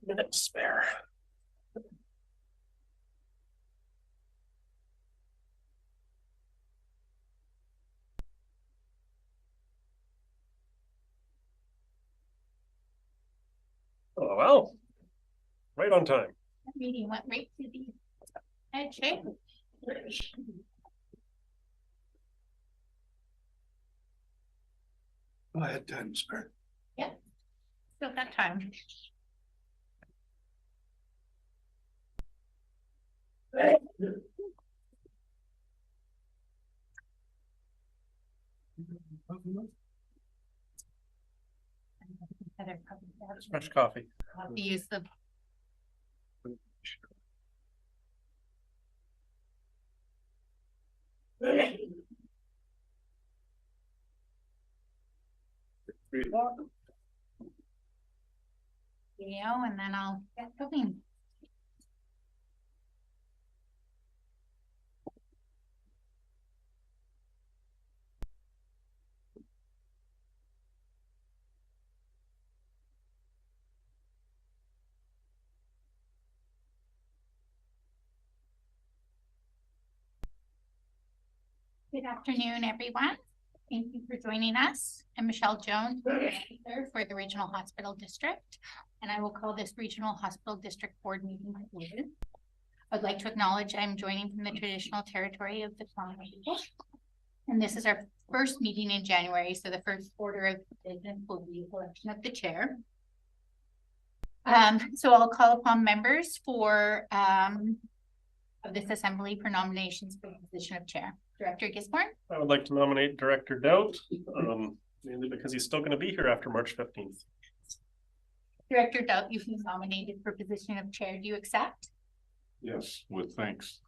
minutes spare. Oh, well, right on time. That meeting went right to the edge, eh? I had time to spare. Yeah, still got time. Fresh coffee. We use the video and then I'll get going. Good afternoon, everyone. Thank you for joining us. I'm Michelle Jones, for the Regional Hospital District, and I will call this Regional Hospital District Board meeting to order. I'd like to acknowledge I'm joining from the traditional territory of the Tla'amin people, and this is our first meeting in January, so the first order of business will be the election of the chair. So I'll call upon members for of this assembly for nominations for the position of chair. Director Gisborne. I would like to nominate Director Doubt, mainly because he's still going to be here after March 15th. Director Doubt, you've been nominated for position of chair. Do you accept? Yes, with thanks.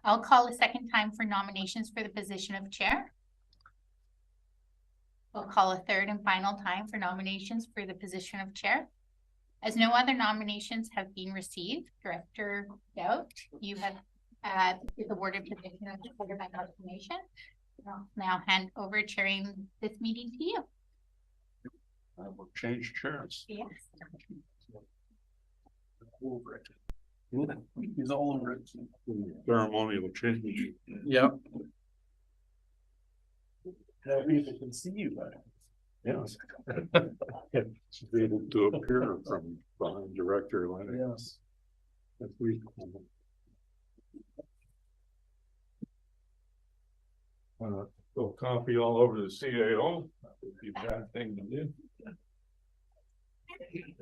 I'll call a second time for nominations for the position of chair. I'll call a third and final time for nominations for the position of chair. As no other nominations have been received, Director Doubt, you have is awarded position of supported by nomination. I'll now hand over chairing this meeting to you. I will change chairs. Yes. He's all over it. Ceremonial change. Yep. Now we even can see you back. Yes. Should be able to appear from behind Director Lennox. Yes. If we go copy all over the CAO, that would be a bad thing to do. Is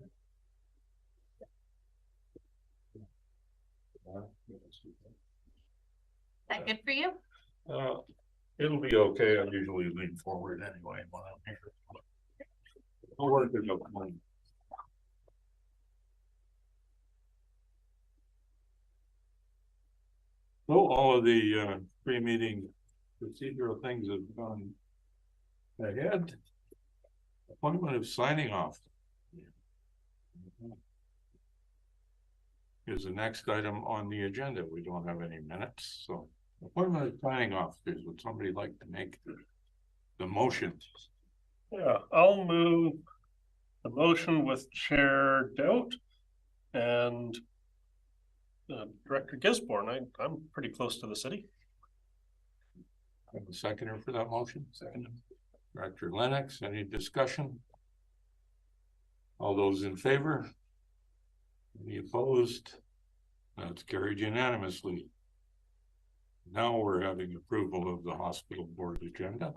that good for you? It'll be okay. I usually lean forward anyway when I'm here. I'll work it out. So all of the pre-meeting procedural things have gone ahead. Appointment of signing off is the next item on the agenda. We don't have any minutes, so appointment of signing off is would somebody like to make the motion? Yeah, I'll move the motion with Chair Doubt and Director Gisborne. I'm pretty close to the city. I have a seconder for that motion. Second. Director Lennox, any discussion? All those in favor? Any opposed? That's carried unanimously. Now we're having approval of the hospital board agenda.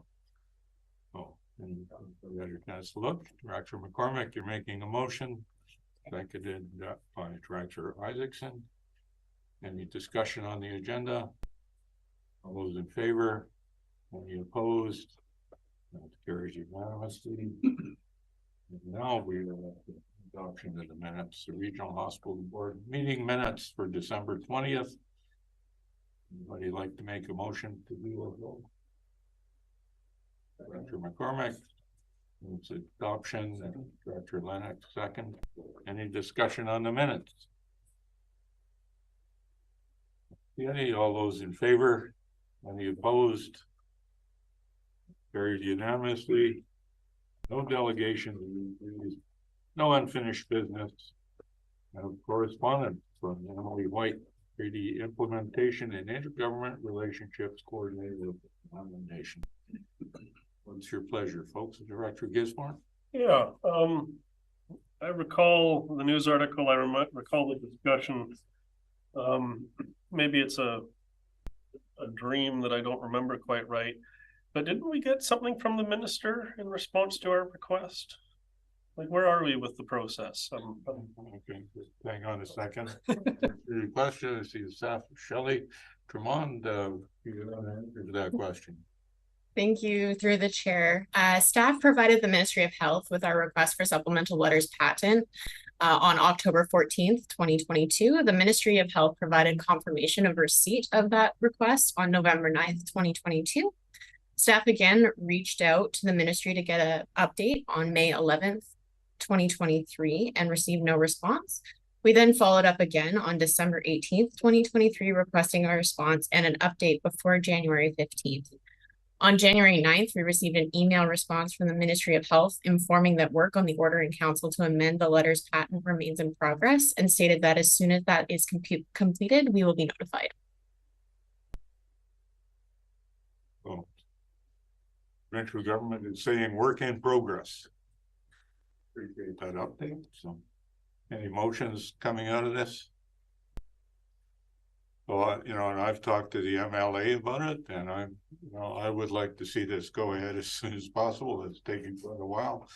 Oh, and we had a chance to look. Director McCormick, you're making a motion. Seconded by Director Isaacson. Any discussion on the agenda? All those in favor? Any opposed? That carries unanimously. And now we are at the adoption of the minutes, the Regional Hospital Board meeting minutes for December 20th. Anybody like to make a motion to do a vote? Director McCormick, it's adoption, and Director Lennox second. Any discussion on the minutes? Any, all those in favor? Any opposed? Carried unanimously. No delegation. No unfinished business. Correspondence from Emily White, treaty implementation and intergovernment relationships coordinator with the nomination. What's your pleasure, folks? Director Gisborne? Yeah, I recall the news article, I recall the discussion. Maybe it's a dream that I don't remember quite right, but didn't we get something from the minister in response to our request? Like, where are we with the process? Okay, just hang on a second. Your question, I see staff Shelley Tremond, you got an answer to that question. Thank you, through the chair. Staff provided the Ministry of Health with our request for supplemental letters patent on October 14th, 2022. The Ministry of Health provided confirmation of receipt of that request on November 9th, 2022. Staff again reached out to the ministry to get an update on May 11th, 2023 and received no response. We then followed up again on December 18th, 2023, requesting a response and an update before January 15th. On January 9th, we received an email response from the Ministry of Health informing that work on the order in council to amend the letters patent remains in progress and stated that as soon as that is completed, we will be notified. So, provincial government is saying work in progress. Appreciate that update. So, any motions coming out of this? Well, you know, and I've talked to the MLA about it, and I would like to see this go ahead as soon as possible. It's taking quite a while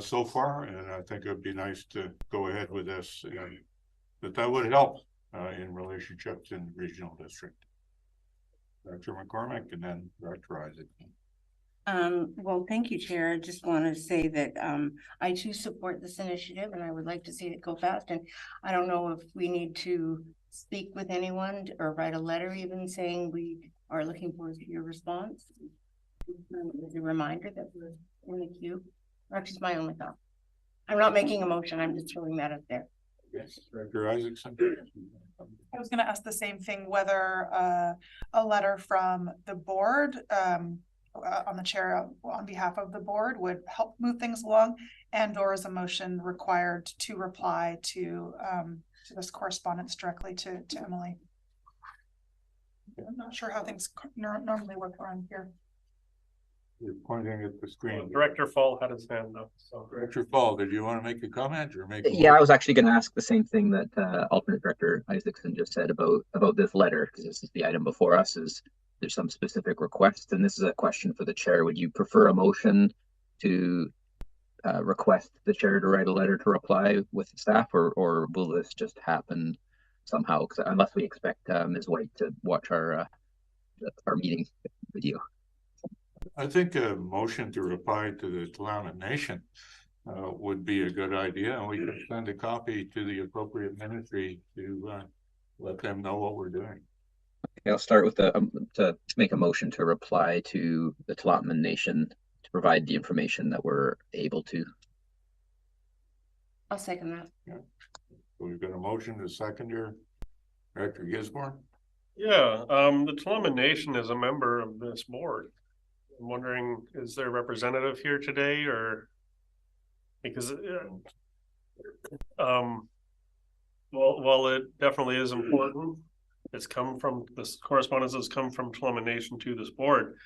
so far, and I think it would be nice to go ahead with this. That would help in relationships in the regional district. Dr. McCormick, and then Dr. Isaac. Well, thank you, Chair. I just want to say that I too support this initiative, and I would like to see it go fast. And I don't know if we need to speak with anyone or write a letter even saying we are looking forward to your response. As a reminder that we're in the queue. That's just my only thought. I'm not making a motion. I'm just throwing that out there. Yes, Dr. Isaacson. I was going to ask the same thing, whether a letter from the board on the chair on behalf of the board would help move things along, and or is a motion required to reply to this correspondence directly to Emily. I'm not sure how things normally work around here. You're pointing at the screen. Director Fall had his hand up. So Director Fall, did you want to make a comment or make? Yeah, I was actually going to ask the same thing that alternate director Isaacson just said about this letter, because this is the item before us. Is there's some specific request, and this is a question for the chair. Would you prefer a motion to request the chair to write a letter to reply with staff, or will this just happen somehow? Because unless we expect Ms. White to watch our meeting video. I think a motion to reply to the Tla'amin Nation would be a good idea, and we could send a copy to the appropriate ministry to let them know what we're doing. Okay, I'll start with to make a motion to reply to the Tla'amin Nation to provide the information that we're able to. I'll second that. Yeah. So we've got a motion to second here. Director Gisborne. yeah, the Tla'amin Nation is a member of this board. I'm wondering, is there a representative here today, or because while it definitely is important, it's come from this correspondence has come from Tla'amin Nation to this board.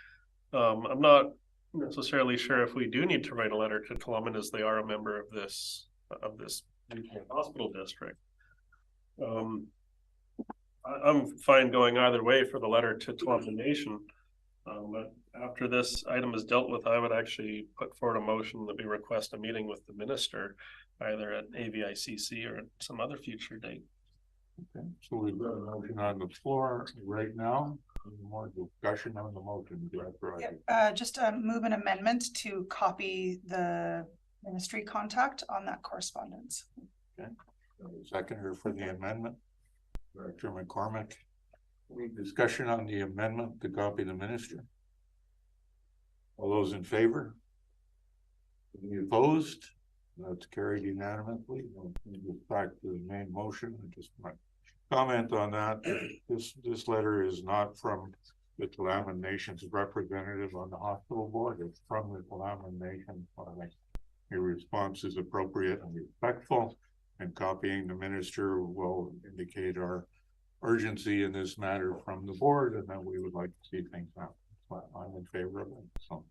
I'm not necessarily sure if we do need to write a letter to Tla'amin, as they are a member of this hospital district. I'm fine going either way for the letter to Tla'amin Nation. But after this item is dealt with, I would actually put forward a motion that we request a meeting with the minister, either at AVICC or at some other future date. Okay, so we've got a motion on the floor right now. More discussion on the motion. Just move an amendment to copy the ministry contact on that correspondence. Okay, seconder for the amendment, Director McCormick. Any discussion on the amendment to copy the minister? All those in favor? Any opposed? That's carried unanimously. We'll get back to the main motion. I just might comment on that. This letter is not from the Tla'amin Nation's representative on the hospital board. It's from the Tla'amin Nation your response is appropriate and respectful, and copying the minister will indicate our urgency in this matter from the board, and that we would like to see things happen. So I'm in favor of it. So,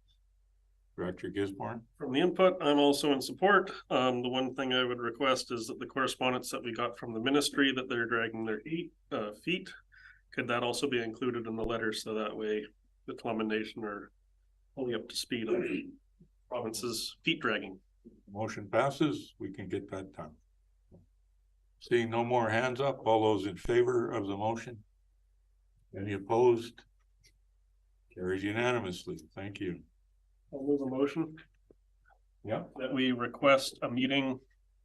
Director Gisborne. From the input, I'm also in support. The one thing I would request is that the correspondence that we got from the ministry that they're dragging their feet, could that also be included in the letter, so that way the Tla'amin Nation are fully up to speed on the province's feet dragging. Motion passes. We can get that done. Seeing no more hands up, all those in favor of the motion? Any opposed? Carries unanimously. Thank you. I'll move a motion. Yeah. That we request a meeting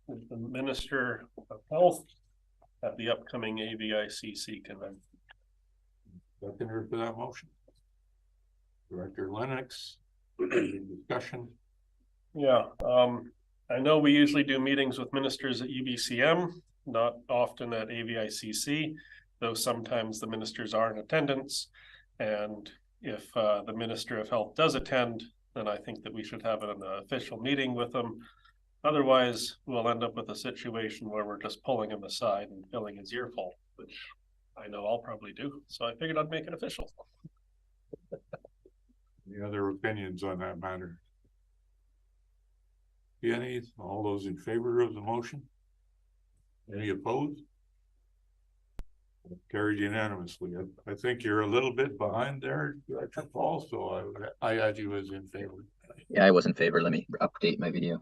with the Minister of Health at the upcoming AVICC convention. Seconder for that motion. Director Lennox, discussion. Yeah, I know we usually do meetings with ministers at UBCM, not often at AVICC, though sometimes the ministers are in attendance. And if the Minister of Health does attend, then I think that we should have an official meeting with them. Otherwise, we'll end up with a situation where we're just pulling him aside and filling his ear full, which I know I'll probably do. So I figured I'd make it official. Any other opinions on that matter? Any? All those in favor of the motion? Any opposed? Carried unanimously. I think you're a little bit behind there, Director Paul, so I had you as in favor. Yeah, I was in favor. Let me update my video.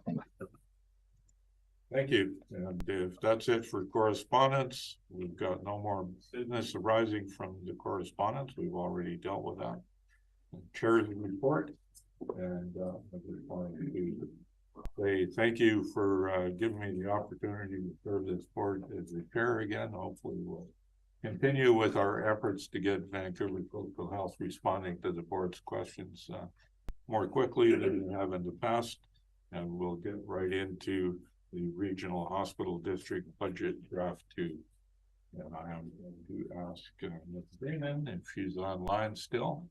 Thank you. And if that's it for correspondence, we've got no more business arising from the correspondence. We've already dealt with that. Chair's report, and I just wanted to say thank you for giving me the opportunity to serve this board as the chair again. Hopefully we'll continue with our efforts to get Vancouver Coastal Health responding to the board's questions more quickly than we have in the past, and we'll get right into the regional hospital district budget draft 2. And I am going to ask Ms. Freeman if she's online still,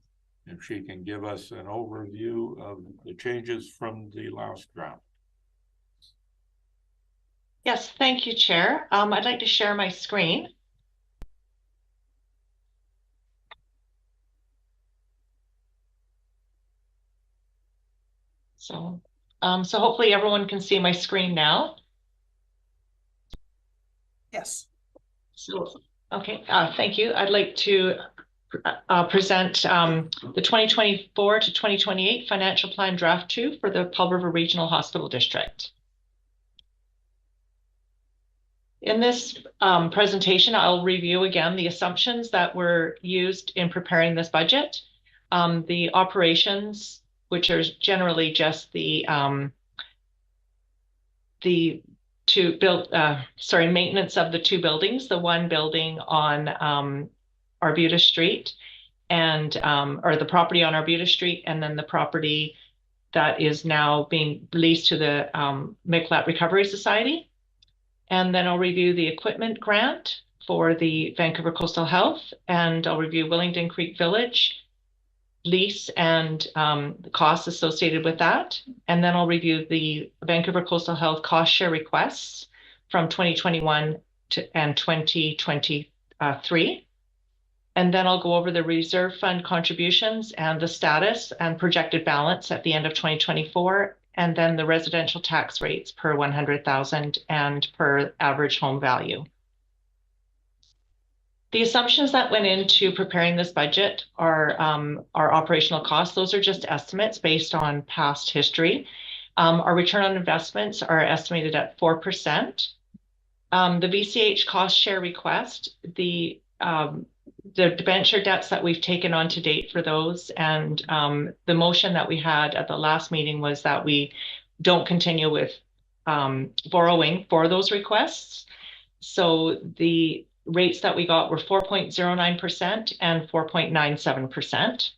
if she can give us an overview of the changes from the last draft. Yes, thank you, Chair. I'd like to share my screen. So hopefully everyone can see my screen now. Yes. So, okay, thank you. I'd like to present the 2024 to 2028 financial plan draft 2 for the Paul River Regional Hospital District. In this presentation, I'll review again the assumptions that were used in preparing this budget, the operations, which are generally just the maintenance of the 2 buildings, the one building on Arbutus Street and or the property on Arbutus Street, and then the property that is now being leased to the Miquelon Recovery Society. And then I'll review the equipment grant for the Vancouver Coastal Health, and I'll review Willingdon Creek Village lease and the costs associated with that. And then I'll review the Vancouver Coastal Health cost share requests from 2021 and 2023. And then I'll go over the reserve fund contributions and the status and projected balance at the end of 2024, and then the residential tax rates per 100,000 and per average home value. The assumptions that went into preparing this budget are our operational costs. Those are just estimates based on past history. Our return on investments are estimated at 4%. The VCH cost share request, the debenture debts that we've taken on to date for those, and the motion that we had at the last meeting was that we don't continue with borrowing for those requests. So the rates that we got were 4.09% and 4.97%.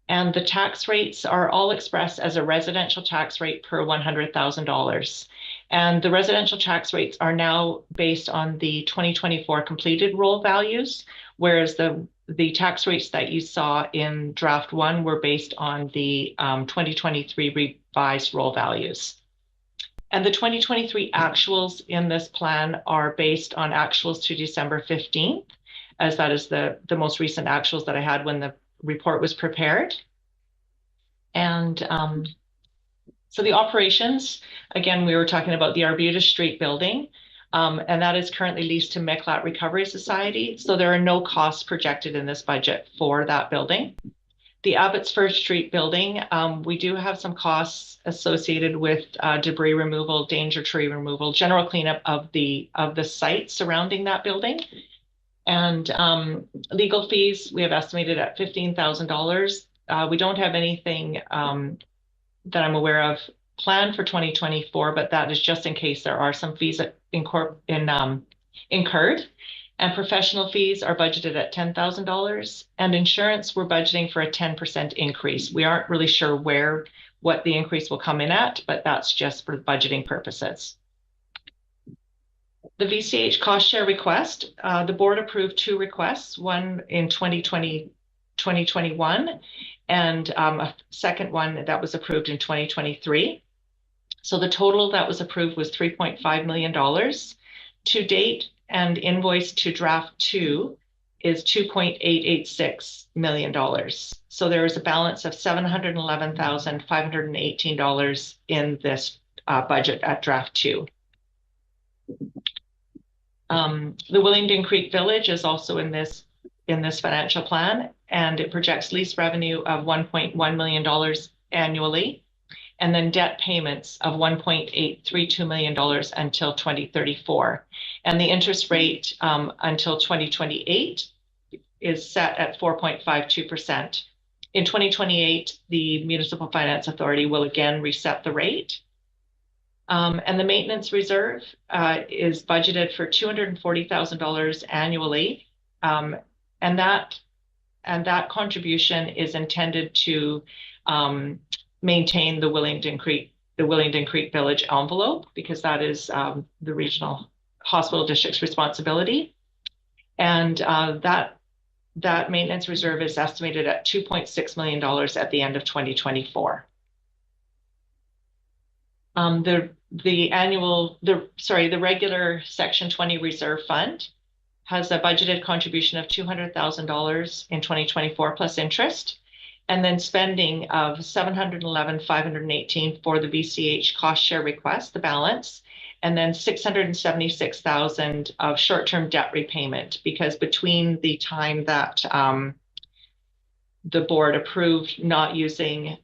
And the tax rates are all expressed as a residential tax rate per $100,000. And the residential tax rates are now based on the 2024 completed roll values, whereas the tax rates that you saw in draft 1 were based on the 2023 revised roll values. And the 2023 actuals in this plan are based on actuals to December 15th, as that is the most recent actuals that I had when the report was prepared. And so the operations, again, we were talking about the Arbutus Street building, and that is currently leased to Meclat Recovery Society. So there are no costs projected in this budget for that building. The Abbotsford Street building, we do have some costs associated with debris removal, danger tree removal, general cleanup of the site surrounding that building. And legal fees, we have estimated at $15,000. We don't have anything that I'm aware of planned for 2024, but that is just in case there are some fees incurred. And professional fees are budgeted at $10,000, and insurance, we're budgeting for a 10% increase. We aren't really sure what the increase will come in at, but that's just for budgeting purposes. The VCH cost share request, the board approved 2 requests, one in 2021, and a second one that was approved in 2023. So the total that was approved was $3.5 million. To date, and invoice to draft 2 is $2.886 million. So there is a balance of $711,518 in this budget at draft 2. The Willingdon Creek Village is also in this financial plan, and it projects lease revenue of $1.1 million annually, and then debt payments of $1.832 million until 2034. And the interest rate until 2028 is set at 4.52%. In 2028, the Municipal Finance Authority will again reset the rate. And the maintenance reserve is budgeted for $240,000 annually. And that contribution is intended to maintain the Willingdon Creek Village envelope, because that is the regional hospital district's responsibility. And that maintenance reserve is estimated at $2.6 million at the end of 2024. The regular Section 20 reserve fund has a budgeted contribution of $200,000 in 2024 plus interest, and then spending of $711,518 for the VCH cost share request, the balance, and then $676,000 of short-term debt repayment, because between the time that the board approved not using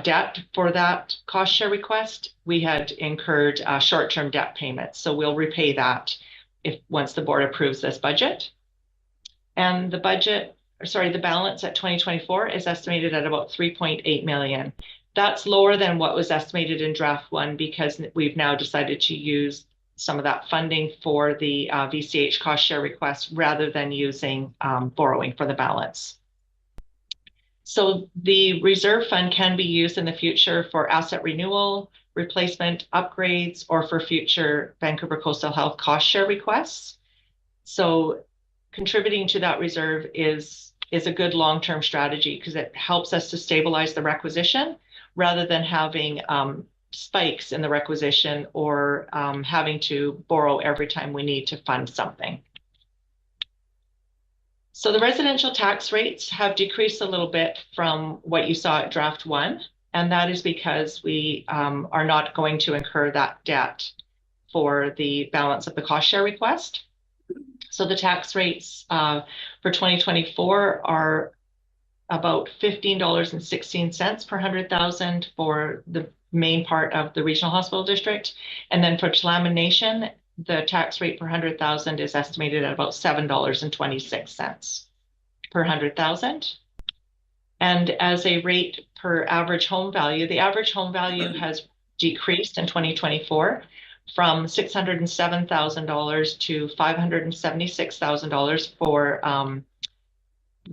debt for that cost share request, we had incurred short-term debt payments. So we'll repay that once the board approves this budget. And the balance at 2024 is estimated at about $3.8 million. That's lower than what was estimated in draft 1, because we've now decided to use some of that funding for the VCH cost share request rather than using borrowing for the balance. So the reserve fund can be used in the future for asset renewal, replacement, upgrades, or for future Vancouver Coastal Health cost share requests. So contributing to that reserve is a good long-term strategy, because it helps us to stabilize the requisition rather than having spikes in the requisition or having to borrow every time we need to fund something. So the residential tax rates have decreased a little bit from what you saw at draft 1, and that is because we are not going to incur that debt for the balance of the cost share request. So the tax rates for 2024 are about $15.16 per 100,000 for the main part of the regional hospital district. And then for Tla'amin, the tax rate per 100,000 is estimated at about $7.26 per 100,000. And as a rate per average home value, the average home value has decreased in 2024 from $607,000 to $576,000 for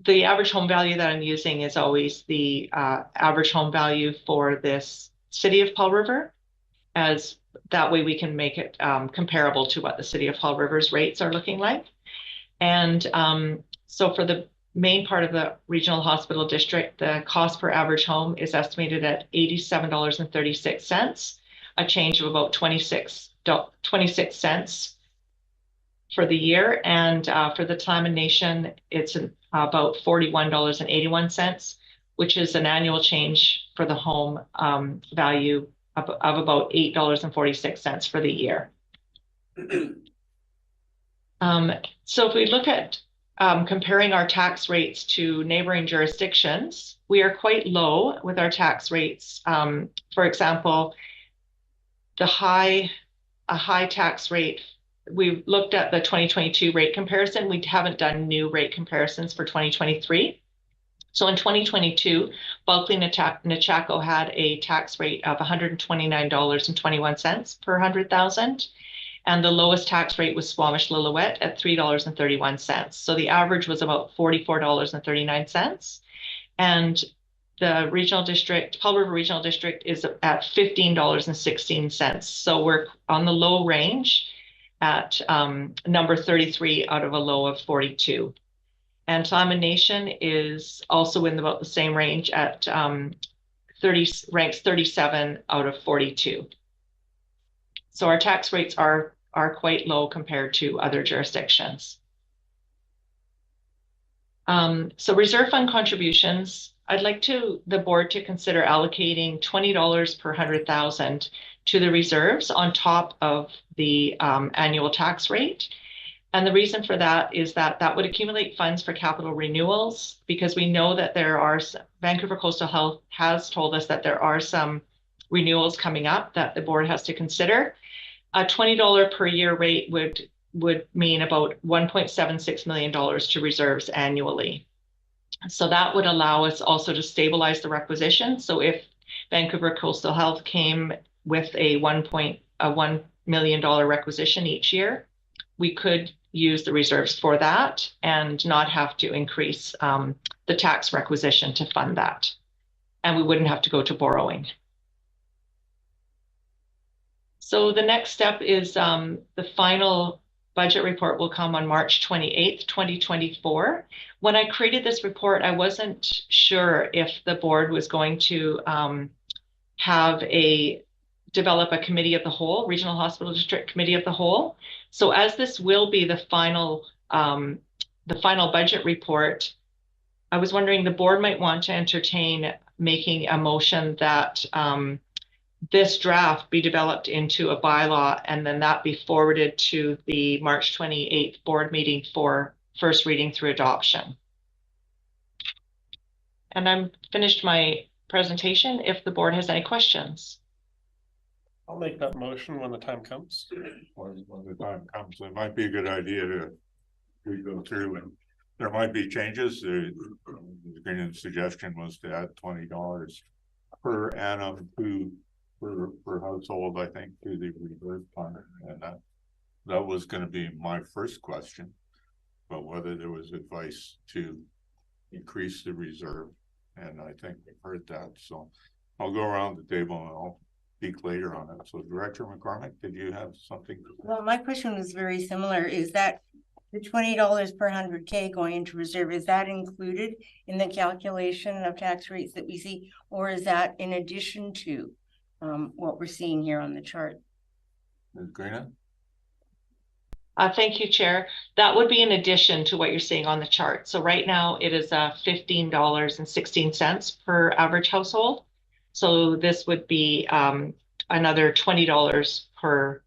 the average home value that I'm using is always the average home value for this city of Paul River, as that way we can make it comparable to what the city of Paul River's rates are looking like. And so for the main part of the regional hospital district, the cost per average home is estimated at $87.36. a change of about 26 cents for the year. And for the Tla'amin Nation, it's about $41.81, which is an annual change for the home value of about $8.46 for the year. So if we look at comparing our tax rates to neighboring jurisdictions, we are quite low with our tax rates. For example, a high tax rate, we've looked at the 2022 rate comparison. We haven't done new rate comparisons for 2023. So in 2022, Bulkley Nechako had a tax rate of $129.21 per 100,000. And the lowest tax rate was Squamish-Lillooet at $3.31. So the average was about $44.39. And the regional district, Paul River Regional District, is at $15.16. So we're on the low range at number 33 out of a low of 42. And Tla'amin Nation is also in about the same range at ranks 37 out of 42. So our tax rates are quite low compared to other jurisdictions. So reserve fund contributions, I'd like the board to consider allocating $20 per 100,000 to the reserves on top of the annual tax rate. And the reason for that is that would accumulate funds for capital renewals, because we know that Vancouver Coastal Health has told us that there are some renewals coming up that the board has to consider. A $20 per year rate would mean about $1.76 million to reserves annually. So that would allow us also to stabilize the requisition. So if Vancouver Coastal Health came with a $1 million requisition each year, we could use the reserves for that and not have to increase the tax requisition to fund that. And we wouldn't have to go to borrowing. So the next step is the final budget report will come on March 28th, 2024. When I created this report, I wasn't sure if the board was going to develop a committee of the whole, Regional Hospital District Committee of the Whole. So as this will be the final budget report, I was wondering the board might want to entertain making a motion that this draft be developed into a bylaw and then that be forwarded to the March 28th board meeting for first reading through adoption. And I'm finished my presentation if the board has any questions. I'll make that motion when the time comes. When the time comes, it might be a good idea to go through, and there might be changes. The suggestion was to add $20 per annum per household, I think, to the reserve fund, and that was going to be my first question, but whether there was advice to increase the reserve, and I think we've heard that. So I'll go around the table and I'll speak later on it. So Director McCormick, did you have something? Well, my question was very similar. Is that the $20 per 100K going into reserve, is that included in the calculation of tax rates that we see, or is that in addition to what we're seeing here on the chart? Ms. Greena? Thank you, Chair. That would be in addition to what you're seeing on the chart. So right now it is $15.16 per average household. So this would be another $20 per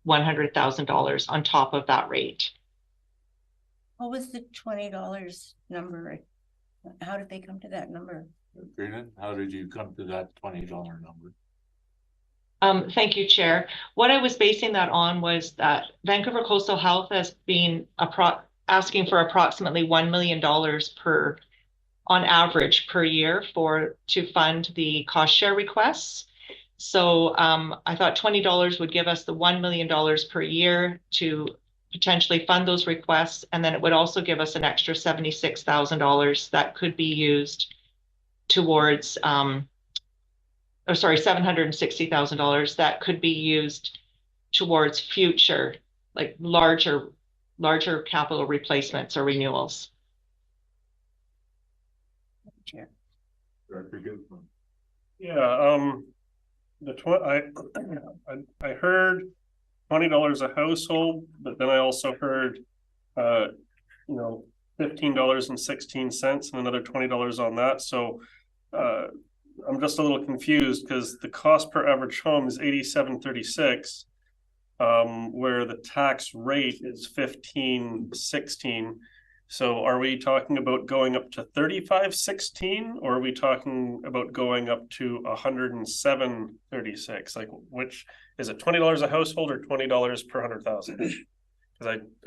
$100,000 on top of that rate. What was the $20 number? How did they come to that number? Greena, how did you come to that $20 number? Thank you, Chair. What I was basing that on was that Vancouver Coastal Health has been asking for approximately $1 million on average per year to fund the cost share requests. So I thought $20 would give us the $1 million per year to potentially fund those requests, and then it would also give us an extra $76,000 that could be used towards $760,000 that could be used towards future, like larger capital replacements or renewals. Chair. Director Guzman. Yeah, I heard $20 a household, but then I also heard, $15.16 and another $20 on that. So, I'm just a little confused because the cost per average home is $87.36, where the tax rate is $15.16. So are we talking about going up to $35.16, or are we talking about going up to $107.36? Like, which is it, $20 a household or $20 per 100,000? Because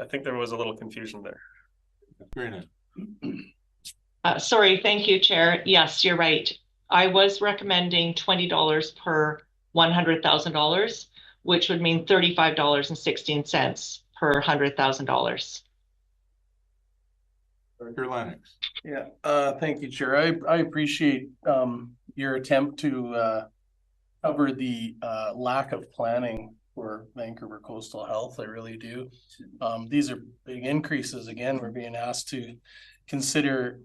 I think there was a little confusion there. Sorry, thank you, Chair. Yes, you're right. I was recommending $20 per $100,000, which would mean $35.16 per $100,000. Director Lennox. Yeah, thank you, Chair. I appreciate your attempt to cover the lack of planning for Vancouver Coastal Health. I really do. These are big increases. Again, we're being asked to consider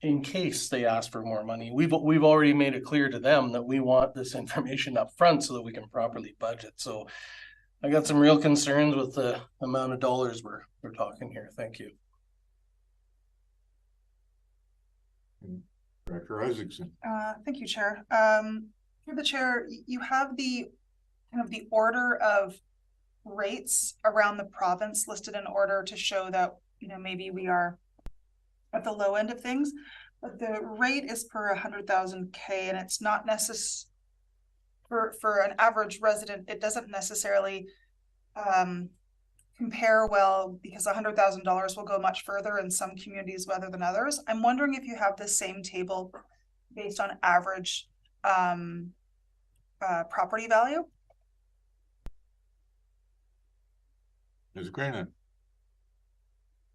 in case they ask for more money. We've already made it clear to them that we want this information up front so that we can properly budget. So I got some real concerns with the amount of dollars we're talking here. Thank you. Director Isaacson. Thank you, Chair. Through the Chair, you have the kind of the order of rates around the province listed in order to show that, maybe we are at the low end of things, but the rate is per 100,000 K, and it's not necessary for an average resident. It doesn't necessarily compare well, because $100,000 will go much further in some communities rather than others. I'm wondering if you have the same table based on average property value. Ms. Greenan.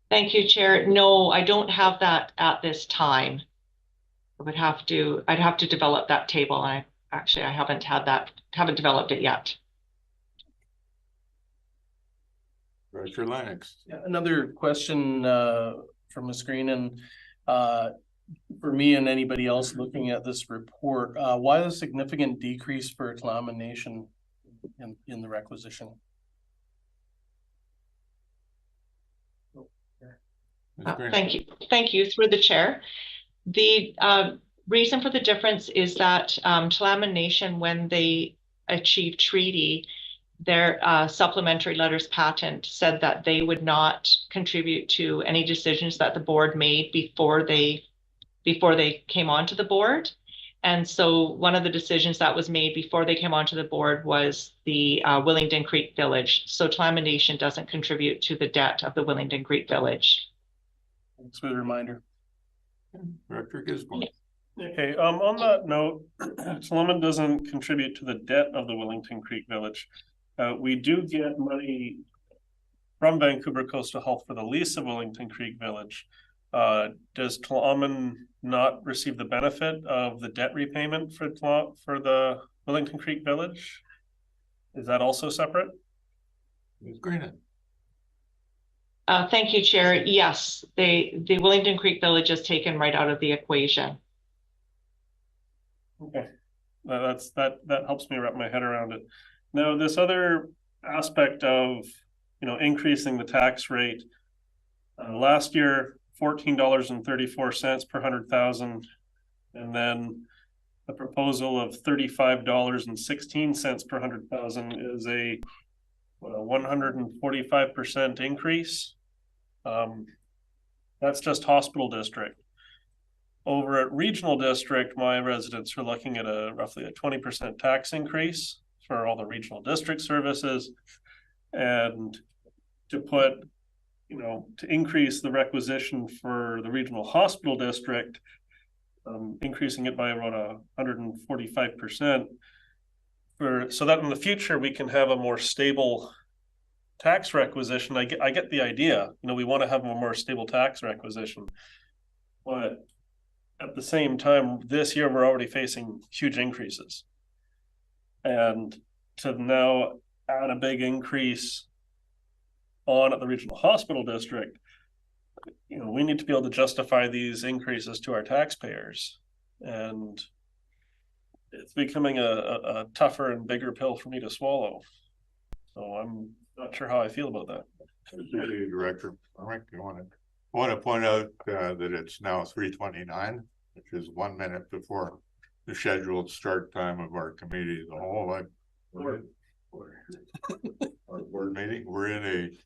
Thank you, Chair. No, I don't have that at this time. I'd have to develop that table. I haven't developed it yet. Director Lennox. Yeah, another question from Ms. Greenan. For me and anybody else looking at this report, why the significant decrease for Tla'amin Nation in the requisition? Thank you through the Chair. The reason for the difference is that Tla'amin Nation, when they achieved treaty, their supplementary letters patent said that they would not contribute to any decisions that the board made before they came onto the board. And so one of the decisions that was made before they came onto the board was the Willingdon Creek Village. So Tla'amin Nation doesn't contribute to the debt of the Willingdon Creek Village. Thanks for the reminder. Director Gisborne. Okay, on that note, Tla'amin doesn't contribute to the debt of the Willingdon Creek Village. We do get money from Vancouver Coastal Health for the lease of Willingdon Creek Village. Does Tla'amin not receive the benefit of the debt repayment for the Willingdon Creek Village? Is that also separate? Ms. Greenan. Thank you, Chair. Yes, the Willingdon Creek Village is taken right out of the equation. Okay, that helps me wrap my head around it. Now, this other aspect of increasing the tax rate, last year $14.34 per 100,000, and then the proposal of $35.16 per 100,000 is a 145% increase. That's just hospital district. Over at regional district, my residents are looking at roughly a 20% tax increase for all the regional district services, and to increase the requisition for the regional hospital district, increasing it by about 145%, so that in the future we can have a more stable tax requisition. I get the idea. We want to have a more stable tax requisition, but at the same time, this year we're already facing huge increases, and to now add a big increase on at the regional hospital district, we need to be able to justify these increases to our taxpayers. And it's becoming a tougher and bigger pill for me to swallow. So I'm not sure how I feel about that. Director, all right, I want to point out that it's now 3:29, which is 1 minute before the scheduled start time of our committee. The whole our board meeting. We're in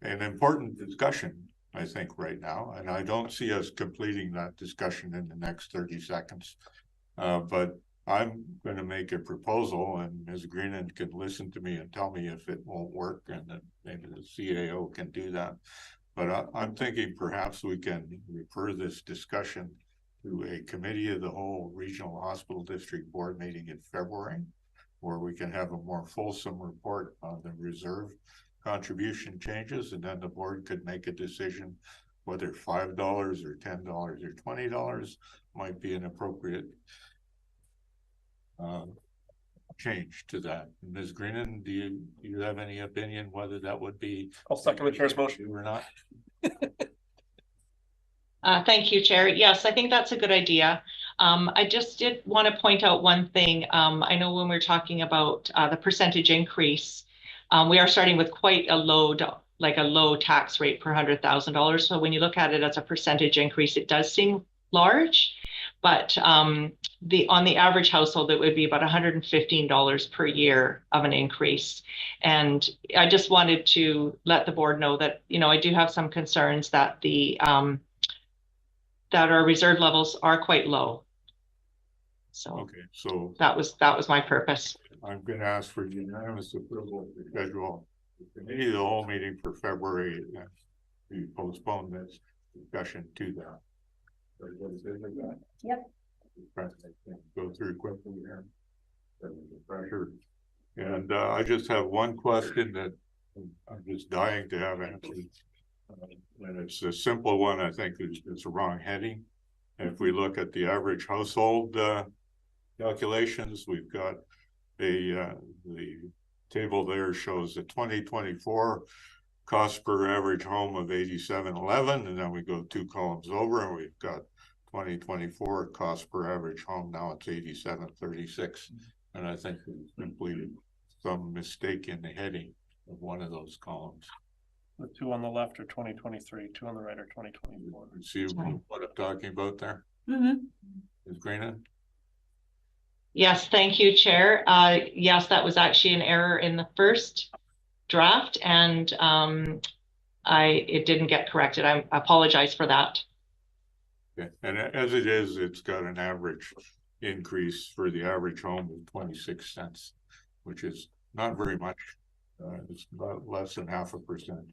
an important discussion, I think, right now, and I don't see us completing that discussion in the next 30 seconds. But I'm going to make a proposal, and Ms. Greenan can listen to me and tell me if it won't work, and then maybe the CAO can do that. But I'm thinking perhaps we can refer this discussion to a committee of the whole regional hospital district board meeting in February, where we can have a more fulsome report on the reserve contribution changes, and then the board could make a decision whether $5 or $10 or $20 might be an appropriate change to that. Ms. Greenan, do you have any opinion whether that would be? I'll second the chair's motion. Or not? Thank you, Chair. Yes, I think that's a good idea. I just did want to point out one thing. I know when we're talking about the percentage increase, we are starting with quite a low tax rate per $100,000. So when you look at it as a percentage increase, it does seem large, but on the average household, it would be about $115 per year of an increase. And I just wanted to let the board know that, I do have some concerns that that our reserve levels are quite low. So okay, so that was my purpose. I'm going to ask for unanimous approval to schedule the committee of the whole meeting for February and to postpone this discussion to that. Everybody says like that? Yep. Go through quickly here. Pressure. And I just have one question that I'm just dying to have answered. And it's a simple one. I think it's a wrong heading. And if we look at the average household calculations, we've got the table there shows the 2024 cost per average home of $87.11, and then we go 2 columns over and we've got 2024 cost per average home. Now it's $87.36, and I think we've simply some mistake in the heading of one of those columns. The 2 on the left are 2023, 2 on the right are 2024. See what I'm talking about there? Mm-hmm. Ms. Greenan? Yes, thank you, Chair. Yes, that was actually an error in the first draft, and it didn't get corrected. I apologize for that. Okay. And as it is, it's got an average increase for the average home of 26 cents, which is not very much. It's about less than 0.5%.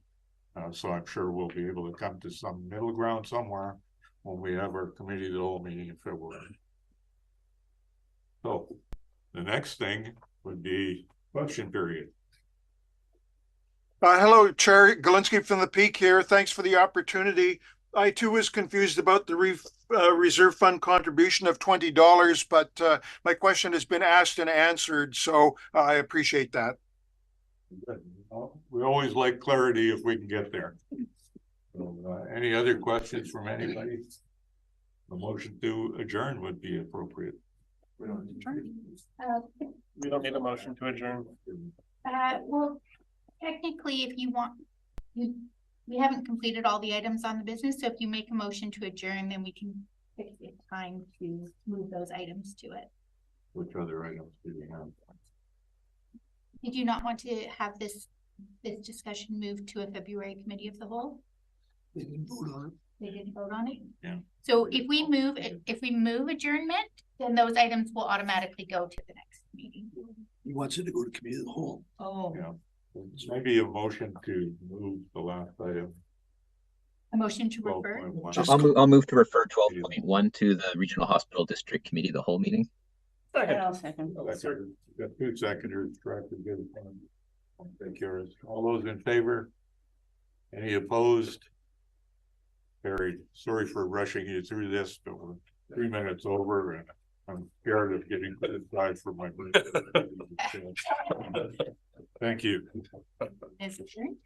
So I'm sure we'll be able to come to some middle ground somewhere when we have our committee of the whole meeting in February. So the next thing would be question period. Hello, Chair Galinsky from the Peak here. Thanks for the opportunity. I too was confused about the reserve fund contribution of $20, but my question has been asked and answered, so I appreciate that. We always like clarity if we can get there. So, any other questions from anybody? A motion to adjourn would be appropriate. We don't need a motion to adjourn. Well, technically, if you want, we haven't completed all the items on the business. So if you make a motion to adjourn, then we can fix the time to move those items to it. Which other items do we have? Did you not want to have this discussion moved to a February committee of the whole? They didn't vote on it. They didn't vote on it? Yeah. So if we move adjournment, then those items will automatically go to the next meeting. He wants it to go to committee of the whole. Oh. Yeah. Maybe a motion to move the last item. A motion to refer? 12.1. I'll move to refer 12.1 to the Regional Hospital District Committee of the whole meeting. I'll second. Got 2 seconders, director good. Take care of all those in favor. Any opposed? Carried. Sorry for rushing you through this, but we're 3 minutes over and I'm scared of getting criticized for my birthday. Thank you. Is adjourned.